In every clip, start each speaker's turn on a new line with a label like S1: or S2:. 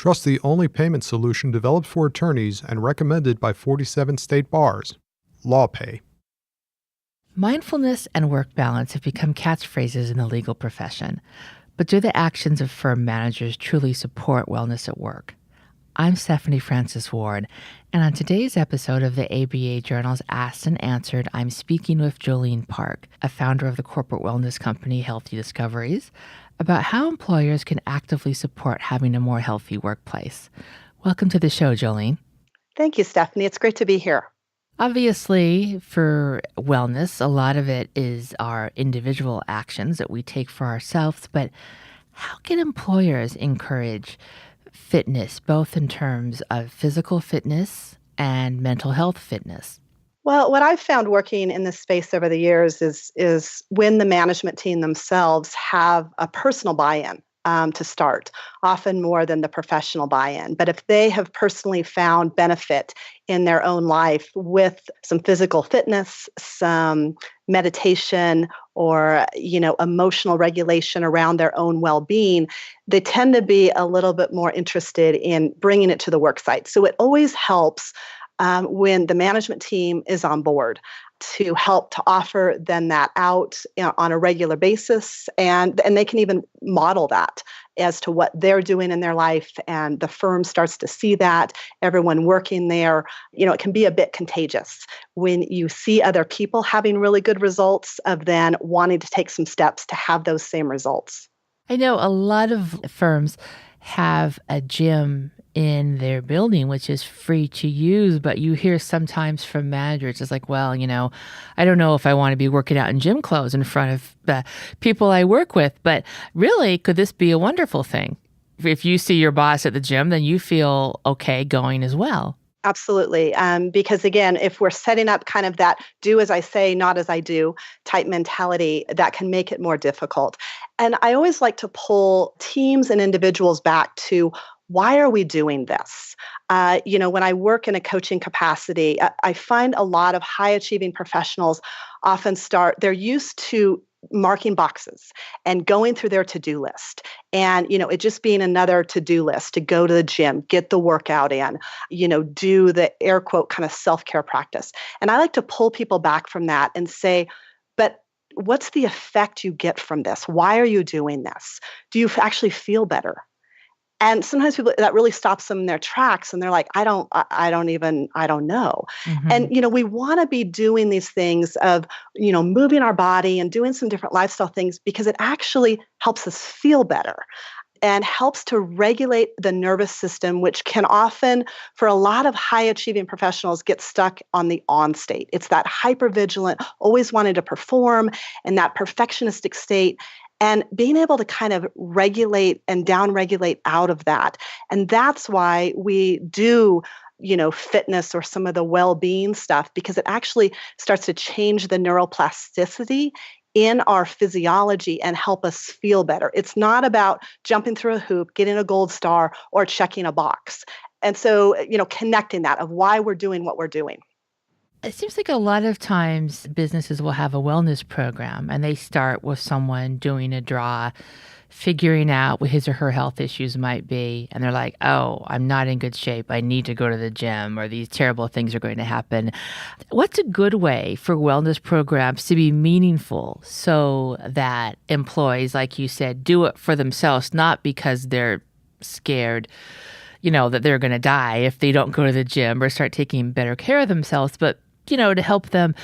S1: Trust the only payment solution developed for attorneys and recommended by 47 state bars. LawPay.
S2: Mindfulness and work balance have become catchphrases in the legal profession. But do the actions of firm managers truly support wellness at work? I'm Stephanie Francis Ward, and on today's episode of the ABA Journal's Asked and Answered, I'm speaking with Jolene Park, a founder of the corporate wellness company Healthy Discoveries, about how employers can actively support having a more healthy workplace. Welcome to the show, Jolene.
S3: Thank you, Stephanie. It's great to be here.
S2: Obviously, for wellness, a lot of it is our individual actions that we take for ourselves, but how can employers encourage fitness, both in terms of physical fitness and mental health fitness?
S3: Well, what I've found working in this space over the years is when the management team themselves have a personal buy-in to start, often more than the professional buy-in. But if they have personally found benefit in their own life with some physical fitness, some meditation, or emotional regulation around their own well-being, they tend to be a little bit more interested in bringing it to the work site. So it always helps when the management team is on board to help to offer them that out on a regular basis. And they can even model that as to what they're doing in their life. And the firm starts to see that, everyone working there, it can be a bit contagious when you see other people having really good results of then wanting to take some steps to have those same results.
S2: I know a lot of firms have a gym in their building, which is free to use, but you hear sometimes from managers, it's like, well, I don't know if I want to be working out in gym clothes in front of the people I work with, but really, could this be a wonderful thing? If you see your boss at the gym, then you feel okay going as well.
S3: Absolutely. Because again, if we're setting up kind of that do as I say, not as I do type mentality, that can make it more difficult. And I always like to pull teams and individuals back to why are we doing this? When I work in a coaching capacity, I find a lot of high achieving professionals often they're used to marking boxes and going through their to-do list. And, it just being another to-do list to go to the gym, get the workout in, do the air quote kind of self-care practice. And I like to pull people back from that and say, but what's the effect you get from this? Why are you doing this? Do you actually feel better? And sometimes people that really stops them in their tracks and they're like, I don't know.
S2: Mm-hmm.
S3: And, we want to be doing these things of, moving our body and doing some different lifestyle things because it actually helps us feel better and helps to regulate the nervous system, which can often, for a lot of high achieving professionals, get stuck on the on state. It's that hypervigilant, always wanting to perform and that perfectionistic state. And being able to kind of regulate and down-regulate out of that. And that's why we do, fitness or some of the well-being stuff, because it actually starts to change the neuroplasticity in our physiology and help us feel better. It's not about jumping through a hoop, getting a gold star, or checking a box. And so, connecting that of why we're doing what we're doing.
S2: It seems like a lot of times businesses will have a wellness program and they start with someone doing a draw, figuring out what his or her health issues might be. And they're like, oh, I'm not in good shape. I need to go to the gym or these terrible things are going to happen. What's a good way for wellness programs to be meaningful so that employees, like you said, do it for themselves, not because they're scared that they're going to die if they don't go to the gym or start taking better care of themselves, but to help them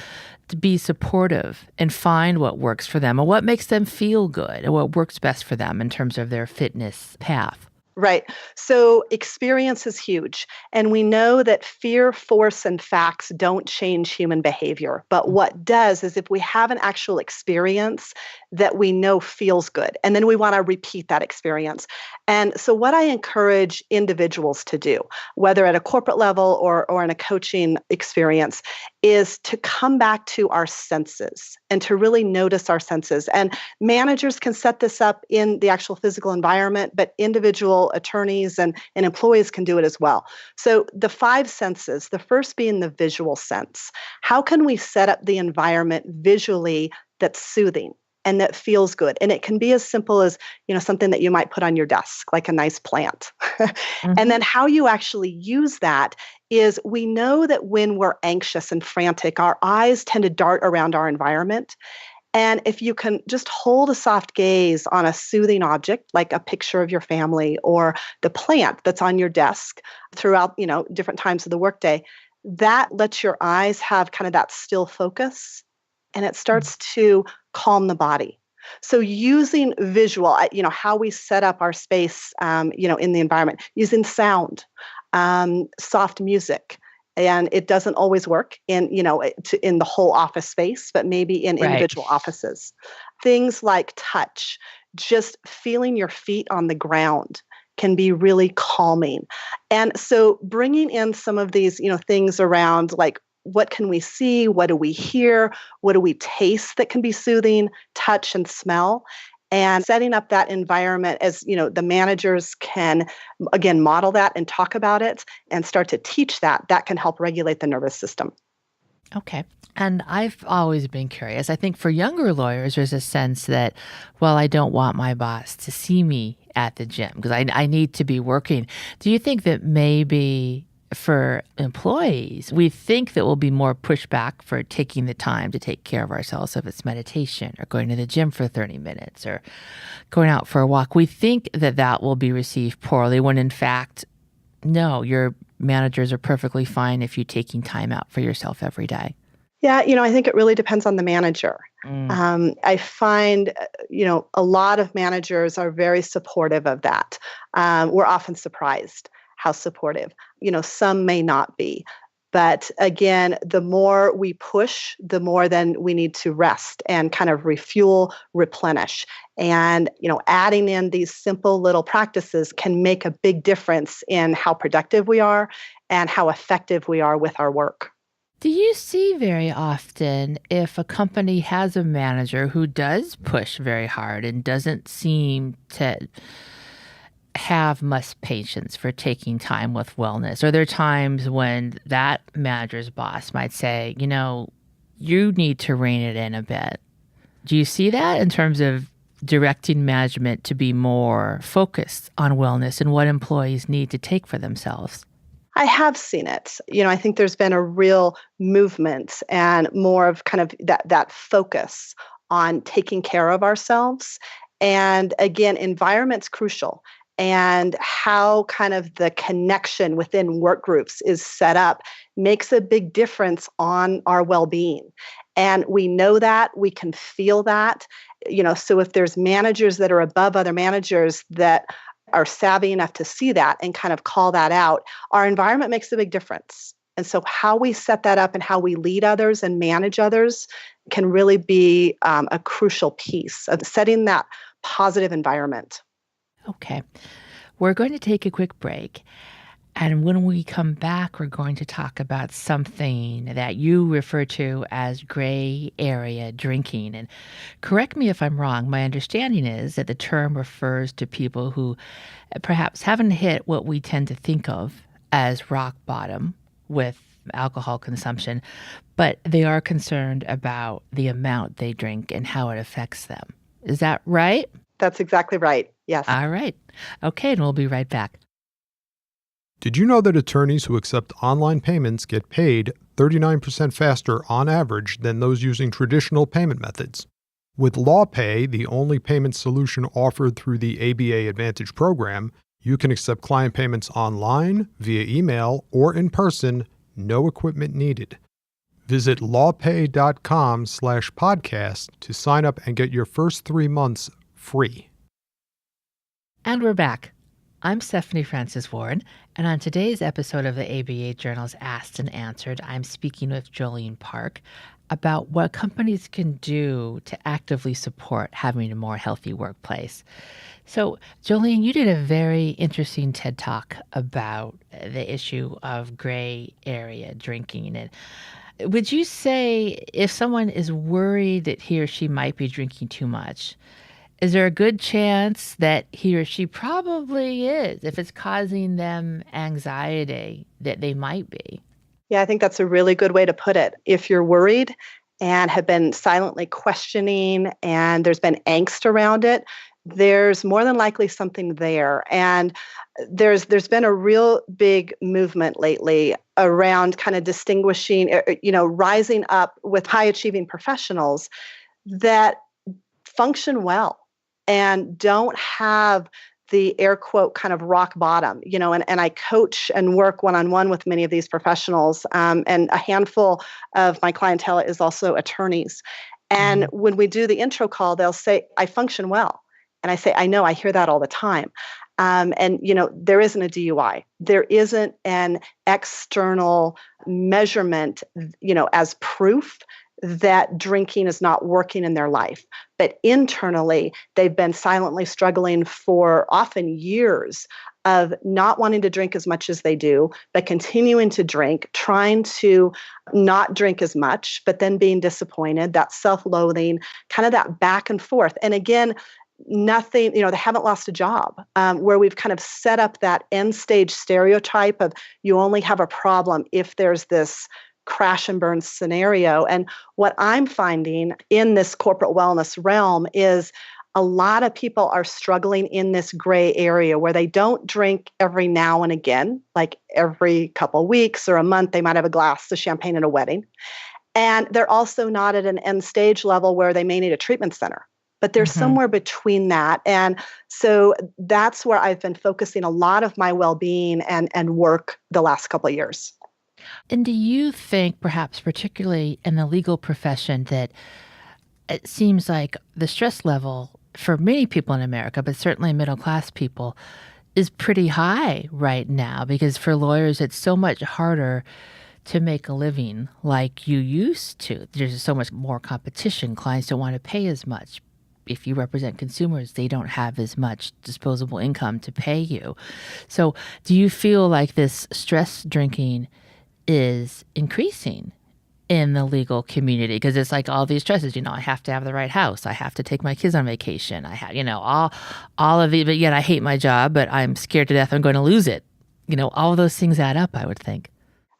S2: to be supportive and find what works for them and what makes them feel good and what works best for them in terms of their fitness path.
S3: Right. So experience is huge. And we know that fear, force, and facts don't change human behavior. But what does is if we have an actual experience that we know feels good, and then we want to repeat that experience. And so what I encourage individuals to do, whether at a corporate level or in a coaching experience, is to come back to our senses and to really notice our senses. And managers can set this up in the actual physical environment, but individual attorneys and employees can do it as well. So the 5 senses, the first being the visual sense. How can we set up the environment visually that's soothing? and that feels good. And it can be as simple as, something that you might put on your desk, like a nice plant. And
S2: Hmm.
S3: then how you actually use that is we know that when we're anxious and frantic, our eyes tend to dart around our environment. And if you can just hold a soft gaze on a soothing object, like a picture of your family or the plant that's on your desk throughout, different times of the workday, that lets your eyes have kind of that still focus and it starts to calm the body. So using visual, how we set up our space, in the environment, using sound, soft music, and it doesn't always work in the whole office space, but maybe in
S2: Right.
S3: individual offices. Things like touch, just feeling your feet on the ground can be really calming. And so bringing in some of these, things around like what can we see? What do we hear? What do we taste that can be soothing? Touch and smell. And setting up that environment as, the managers can, again, model that and talk about it and start to teach that, that can help regulate the nervous system.
S2: Okay. And I've always been curious. I think for younger lawyers, there's a sense that, well, I don't want my boss to see me at the gym because I need to be working. Do you think that maybe for employees, we think that we'll be more pushback for taking the time to take care of ourselves, if it's meditation or going to the gym for 30 minutes or going out for a walk? We think that that will be received poorly when in fact, no, your managers are perfectly fine if you're taking time out for yourself every day.
S3: Yeah, I think it really depends on the manager.
S2: Mm.
S3: I find, a lot of managers are very supportive of that. We're often surprised how supportive. Some may not be. But again, the more we push, the more then we need to rest and kind of refuel, replenish. And, adding in these simple little practices can make a big difference in how productive we are and how effective we are with our work.
S2: Do you see very often if a company has a manager who does push very hard and doesn't seem to have much patience for taking time with wellness? Are there times when that manager's boss might say, you need to rein it in a bit? Do you see that in terms of directing management to be more focused on wellness and what employees need to take for themselves?
S3: I have seen it. I think there's been a real movement and more of kind of that focus on taking care of ourselves. And again, environment's crucial. And how kind of the connection within work groups is set up makes a big difference on our well-being. And we know that, we can feel that. So if there's managers that are above other managers that are savvy enough to see that and kind of call that out, our environment makes a big difference. And so how we set that up and how we lead others and manage others can really be a crucial piece of setting that positive environment.
S2: Okay. We're going to take a quick break. And when we come back, we're going to talk about something that you refer to as gray area drinking. And correct me if I'm wrong. My understanding is that the term refers to people who perhaps haven't hit what we tend to think of as rock bottom with alcohol consumption, but they are concerned about the amount they drink and how it affects them. Is that right?
S3: That's exactly right. Yes.
S2: All right. Okay, and we'll be right back.
S1: Did you know that attorneys who accept online payments get paid 39% faster on average than those using traditional payment methods? With LawPay, the only payment solution offered through the ABA Advantage program, you can accept client payments online, via email, or in person, no equipment needed. Visit lawpay.com/podcast to sign up and get your first 3 months free.
S2: And we're back. I'm Stephanie Francis Warren, and on today's episode of the ABA Journal's Asked and Answered, I'm speaking with Jolene Park about what companies can do to actively support having a more healthy workplace. So, Jolene, you did a very interesting TED Talk about the issue of gray area drinking. And would you say if someone is worried that he or she might be drinking too much, is there a good chance that he or she probably is, if it's causing them anxiety, that they might be?
S3: Yeah, I think that's a really good way to put it. If you're worried and have been silently questioning, and there's been angst around it, there's more than likely something there. And there's been a real big movement lately around kind of distinguishing, rising up with high achieving professionals that function well and don't have the air quote kind of rock bottom, and I coach and work one-on-one with many of these professionals. And a handful of my clientele is also attorneys. And when we do the intro call, they'll say, I function well. And I say, I know, I hear that all the time. There isn't a DUI. There isn't an external measurement, as proof that drinking is not working in their life. But internally, they've been silently struggling for often years of not wanting to drink as much as they do, but continuing to drink, trying to not drink as much, but then being disappointed, that self-loathing, kind of that back and forth. And again, nothing, they haven't lost a job, where we've kind of set up that end stage stereotype of you only have a problem if there's this crash and burn scenario. And what I'm finding in this corporate wellness realm is a lot of people are struggling in this gray area where they don't drink every now and again, like every couple weeks or a month, they might have a glass of champagne at a wedding. And they're also not at an end stage level where they may need a treatment center. But there's somewhere between that. And so that's where I've been focusing a lot of my well-being and work the last couple of years.
S2: And do you think, perhaps particularly in the legal profession, that it seems like the stress level for many people in America, but certainly middle-class people, is pretty high right now? Because for lawyers, it's so much harder to make a living like you used to. There's so much more competition. Clients don't want to pay as much. If you represent consumers, they don't have as much disposable income to pay you. So do you feel like this stress drinking is increasing in the legal community? Because it's like all these stresses, I have to have the right house. I have to take my kids on vacation. I have, all of it, but yet I hate my job, but I'm scared to death I'm going to lose it. All of those things add up, I would think.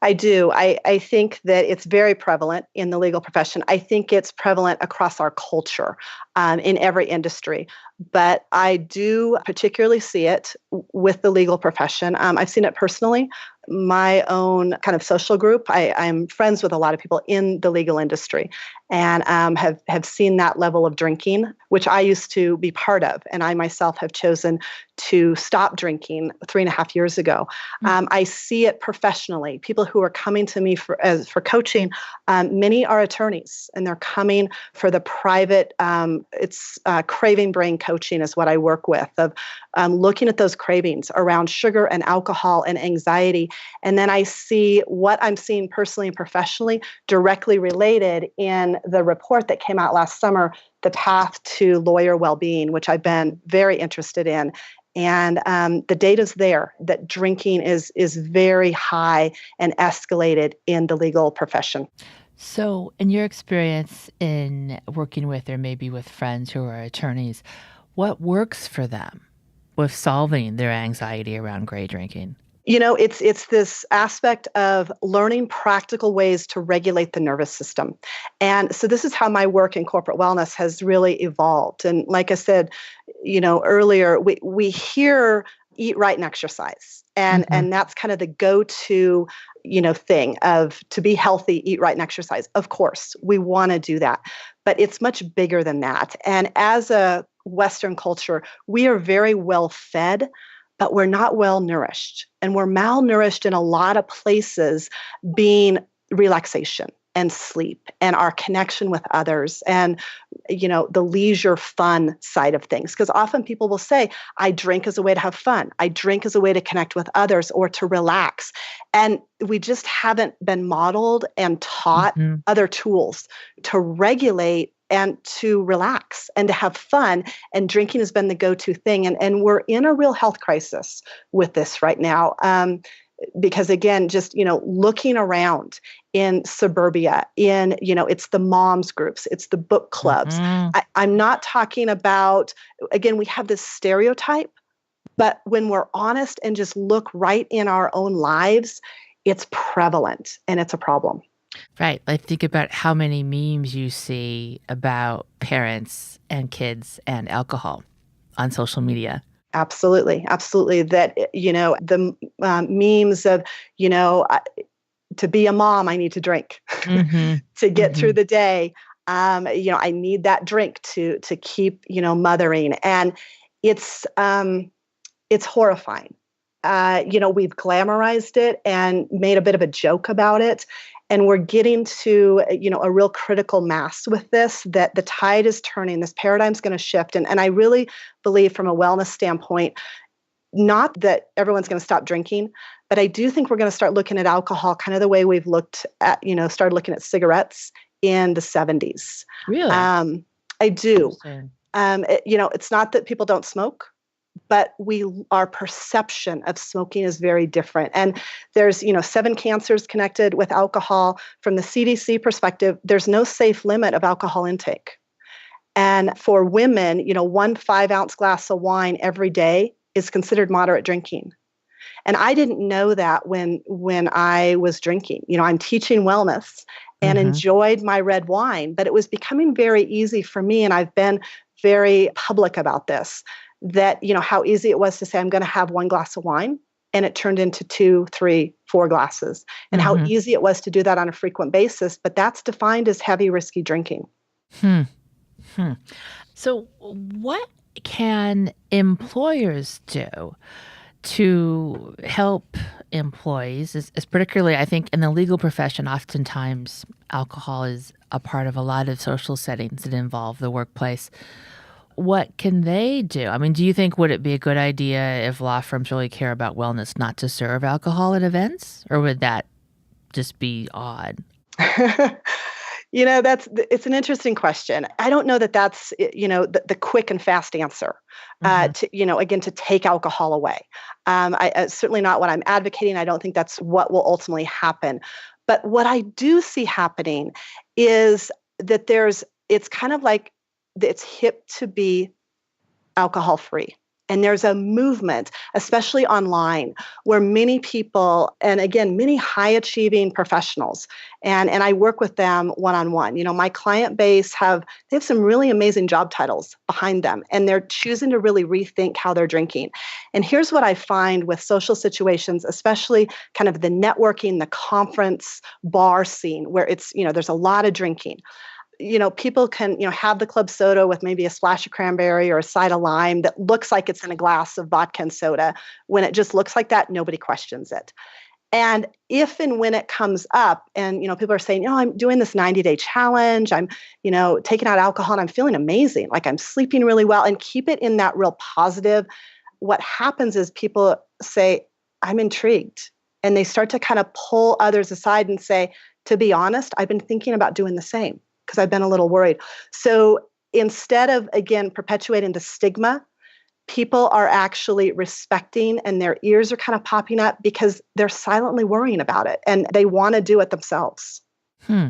S3: I do. I think that it's very prevalent in the legal profession. I think it's prevalent across our culture, in every industry. But I do particularly see it with the legal profession. I've seen it personally. My own kind of social group, I'm friends with a lot of people in the legal industry, and have seen that level of drinking, which I used to be part of. And I myself have chosen to stop drinking 3.5 years ago. I see it professionally. People who are coming to me for coaching, many are attorneys, and they're coming for the private, it's craving brain coaching is what I work with, of looking at those cravings around sugar and alcohol and anxiety. And then I see what I'm seeing personally and professionally directly related in the report that came out last summer, The Path to Lawyer Wellbeing, which I've been very interested in. And the data's there that drinking is very high and escalated in the legal profession.
S2: So in your experience in working with, or maybe with friends who are attorneys, what works for them with solving their anxiety around gray drinking?
S3: It's this aspect of learning practical ways to regulate the nervous system. And so this is how my work in corporate wellness has really evolved. And like I said, earlier, we hear eat right and exercise. And that's kind of the go-to, thing of to be healthy, eat right and exercise. Of course, we want to do that, but it's much bigger than that. And as a Western culture, we are very well fed, but we're not well nourished. And we're malnourished in a lot of places, being relaxation and sleep and our connection with others and, the leisure fun side of things. Because often people will say, I drink as a way to have fun. I drink as a way to connect with others or to relax. And we just haven't been modeled and taught other tools to regulate and to relax and to have fun. And drinking has been the go-to thing. And we're in a real health crisis with this right now. Because again, just, looking around in suburbia, it's the moms groups, it's the book clubs. I'm not talking about, again, we have this stereotype, but when we're honest and just look right in our own lives, it's prevalent and it's a problem.
S2: Right. I think about how many memes you see about parents and kids and alcohol on social media.
S3: Absolutely, absolutely. That the memes of you know I, to be a mom, I need to drink
S2: Mhm.
S3: to get through
S2: Mhm.
S3: the day. I need that drink to keep mothering, and it's it's horrifying. We've glamorized it and made a bit of a joke about it. And we're getting to, a real critical mass with this, that the tide is turning, this paradigm's going to shift. And I really believe from a wellness standpoint, not that everyone's going to stop drinking, but I do think we're going to start looking at alcohol kind of the way we've looked at, started looking at cigarettes in the 70s.
S2: Really?
S3: Um, I do.
S2: Interesting.
S3: It's not that people don't smoke, but our perception of smoking is very different. And there's 7 cancers connected with alcohol. From the CDC perspective, there's no safe limit of alcohol intake. And for women, 1 5-ounce glass of wine every day is considered moderate drinking. And I didn't know that when I was drinking. I'm teaching wellness and
S2: Mhm.
S3: enjoyed my red wine, but it was becoming very easy for me, and I've been very public about this, that how easy it was to say I'm going to have 1 glass of wine, and it turned into 2, 3, 4 glasses, and how
S2: Mhm.
S3: easy it was to do that on a frequent basis, but that's defined as heavy risky drinking.
S2: Hmm. Hmm. So, what can employers do to help employees? Is particularly, I think, in the legal profession, oftentimes alcohol is a part of a lot of social settings that involve the workplace. What can they do? I mean, do you think would it be a good idea if law firms really care about wellness not to serve alcohol at events, or would that just be odd?
S3: It's an interesting question. I don't know that that's the quick and fast answer.
S2: Hmm.
S3: To again, to take alcohol away. Certainly not what I'm advocating. I don't think that's what will ultimately happen. But what I do see happening is that it's kind of like it's hip to be alcohol free. And there's a movement, especially online, where many people, and again, many high achieving professionals, and I work with them one on one. My client base they have some really amazing job titles behind them, and they're choosing to really rethink how they're drinking. And here's what I find with social situations, especially kind of the networking, the conference bar scene, where there's a lot of drinking. People can, have the club soda with maybe a splash of cranberry or a side of lime that looks like it's in a glass of vodka and soda. When it just looks like that, nobody questions it. And if and when it comes up and, people are saying, I'm doing this 90-day challenge, I'm, taking out alcohol and I'm feeling amazing, like I'm sleeping really well, and keep it in that real positive. What happens is people say, I'm intrigued. And they start to kind of pull others aside and say, to be honest, I've been thinking about doing the same because I've been a little worried. So instead of, again, perpetuating the stigma, people are actually respecting, and their ears are kind of popping up because they're silently worrying about it and they want to do it themselves.
S2: Hmm.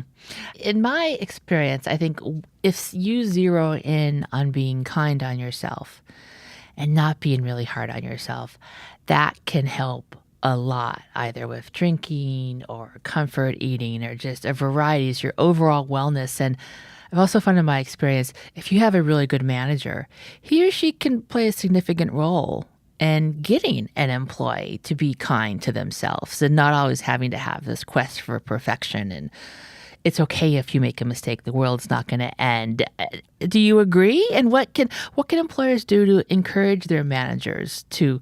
S2: In my experience, I think if you zero in on being kind on yourself and not being really hard on yourself, that can help a lot, either with drinking or comfort eating or just a variety of your overall wellness. And I've also found in my experience, if you have a really good manager, he or she can play a significant role in getting an employee to be kind to themselves and not always having to have this quest for perfection. And it's okay if you make a mistake. The world's not going to end. Do you agree? And what can employers do to encourage their managers to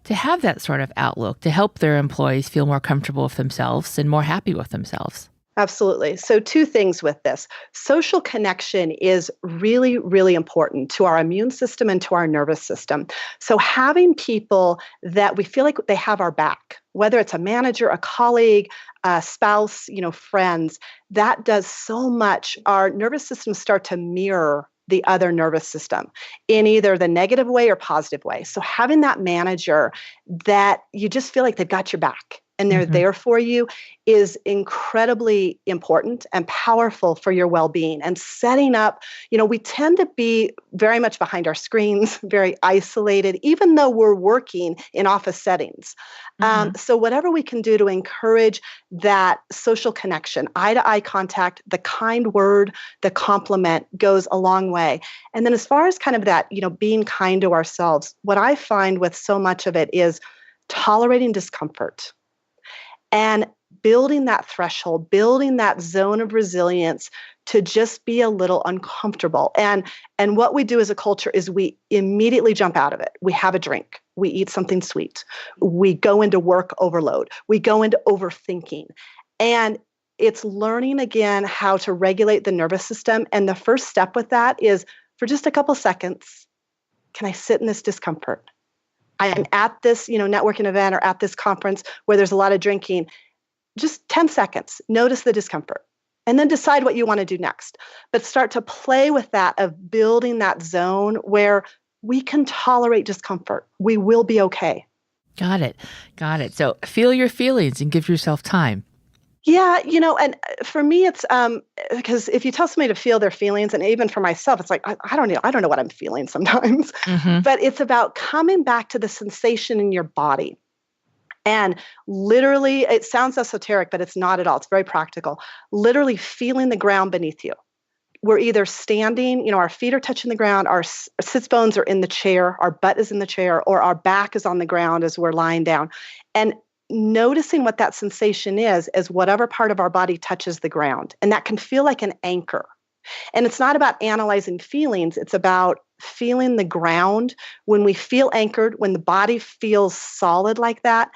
S2: have that sort of outlook, to help their employees feel more comfortable with themselves and more happy with themselves?
S3: Absolutely. So, 2 things with this. Social connection is really, really important to our immune system and to our nervous system. So, having people that we feel like they have our back, whether it's a manager, a colleague, a spouse, friends, that does so much. Our nervous systems start to mirror the other nervous system in either the negative way or positive way. So, having that manager that you just feel like they've got your back, and they're
S2: Mhm.
S3: there for you is incredibly important and powerful for your well-being. And setting up, we tend to be very much behind our screens, very isolated, even though we're working in office settings.
S2: Mhm.
S3: So whatever we can do to encourage that social connection, eye-to-eye contact, the kind word, the compliment goes a long way. And then as far as kind of that, being kind to ourselves, what I find with so much of it is tolerating discomfort and building that threshold, building that zone of resilience to just be a little uncomfortable. And what we do as a culture is we immediately jump out of it. We have a drink, we eat something sweet, we go into work overload, we go into overthinking. And it's learning again how to regulate the nervous system. And the first step with that is for just a couple seconds, can I sit in this discomfort? I am at this, networking event or at this conference where there's a lot of drinking. Just 10 seconds, notice the discomfort, and then decide what you want to do next. But start to play with that of building that zone where we can tolerate discomfort. We will be okay.
S2: Got it. Got it. So feel your feelings and give yourself time.
S3: Yeah, and for me, it's because if you tell somebody to feel their feelings, and even for myself, it's like I don't know, what I'm feeling sometimes.
S2: Mhm.
S3: But it's about coming back to the sensation in your body. And literally, it sounds esoteric, but it's not at all. It's very practical. Literally feeling the ground beneath you. We're either standing, our feet are touching the ground, our sits bones are in the chair, our butt is in the chair, or our back is on the ground as we're lying down. And noticing what that sensation is as whatever part of our body touches the ground. And that can feel like an anchor. And it's not about analyzing feelings, it's about feeling the ground. When we feel anchored, when the body feels solid like that,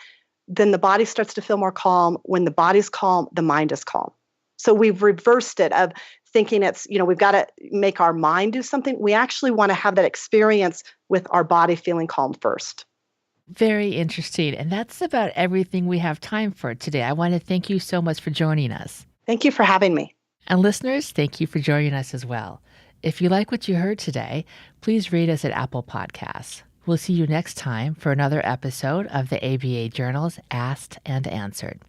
S3: then the body starts to feel more calm. When the body's calm, the mind is calm. So we've reversed it of thinking it's, we've got to make our mind do something. We actually want to have that experience with our body feeling calm first.
S2: Very interesting. And that's about everything we have time for today. I want to thank you so much for joining us.
S3: Thank you for having me.
S2: And listeners, thank you for joining us as well. If you like what you heard today, please rate us at Apple Podcasts. We'll see you next time for another episode of the ABA Journal's Asked and Answered.